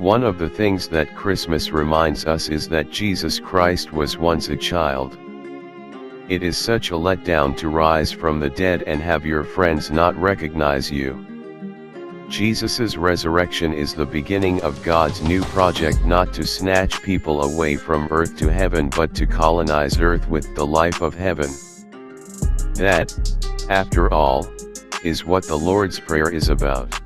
One of the things that Christmas reminds us is that Jesus Christ was once a child. It is such a letdown to rise from the dead and have your friends not recognize you. Jesus' resurrection is the beginning of God's new project, not to snatch people away from earth to heaven but to colonize earth with the life of heaven. That, after all, is what the Lord's Prayer is about.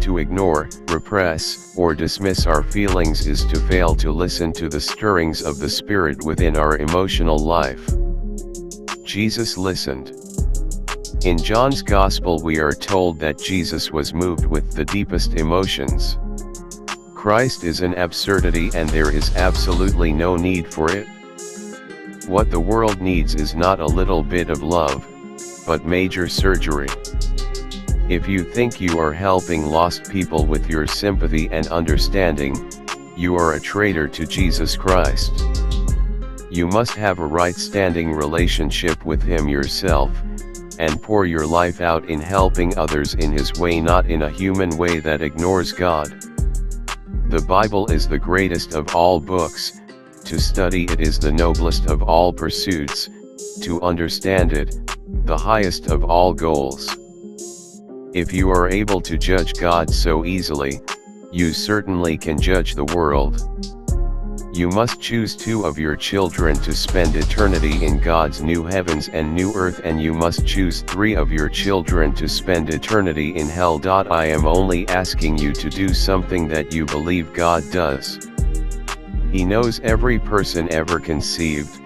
To ignore, repress, or dismiss our feelings is to fail to listen to the stirrings of the Spirit within our emotional life. Jesus listened. In John's Gospel we are told that Jesus was moved with the deepest emotions. Christ is an absurdity and there is absolutely no need for it. What the world needs is not a little bit of love, but major surgery. If you think you are helping lost people with your sympathy and understanding, you are a traitor to Jesus Christ. You must have a right-standing relationship with Him yourself, and pour your life out in helping others in His way, not in a human way that ignores God. The Bible is the greatest of all books. To study it is the noblest of all pursuits. To understand it, the highest of all goals. If you are able to judge God so easily, you certainly can judge the world. You must choose 2 of your children to spend eternity in God's new heavens and new earth, and you must choose 3 of your children to spend eternity in hell. I am only asking you to do something that you believe God does. He knows every person ever conceived,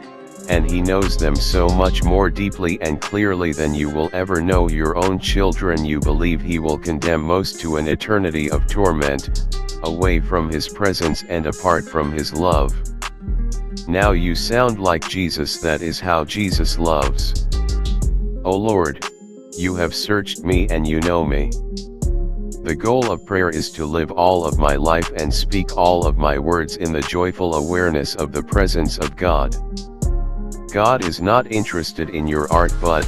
and He knows them so much more deeply and clearly than you will ever know your own children. You believe He will condemn most to an eternity of torment, away from His presence and apart from His love. Now you sound like Jesus. That is how Jesus loves. O Lord, you have searched me and you know me. The goal of prayer is to live all of my life and speak all of my words in the joyful awareness of the presence of God. God is not interested in your art but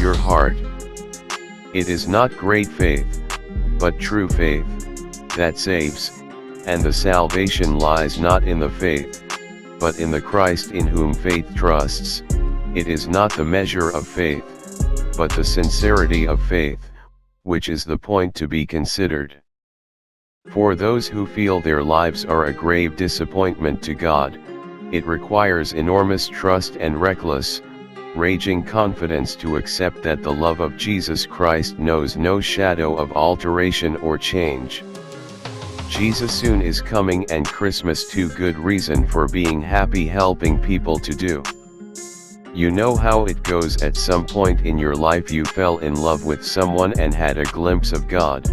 your heart. It is not great faith, but true faith, that saves, and the salvation lies not in the faith, but in the Christ in whom faith trusts. It is not the measure of faith, but the sincerity of faith, which is the point to be considered. For those who feel their lives are a grave disappointment to God, it requires enormous trust and reckless, raging confidence to accept that the love of Jesus Christ knows no shadow of alteration or change. Jesus soon is coming, and Christmas too good reason for being happy, helping people to do. You know how it goes. At some point in your life you fell in love with someone and had a glimpse of God.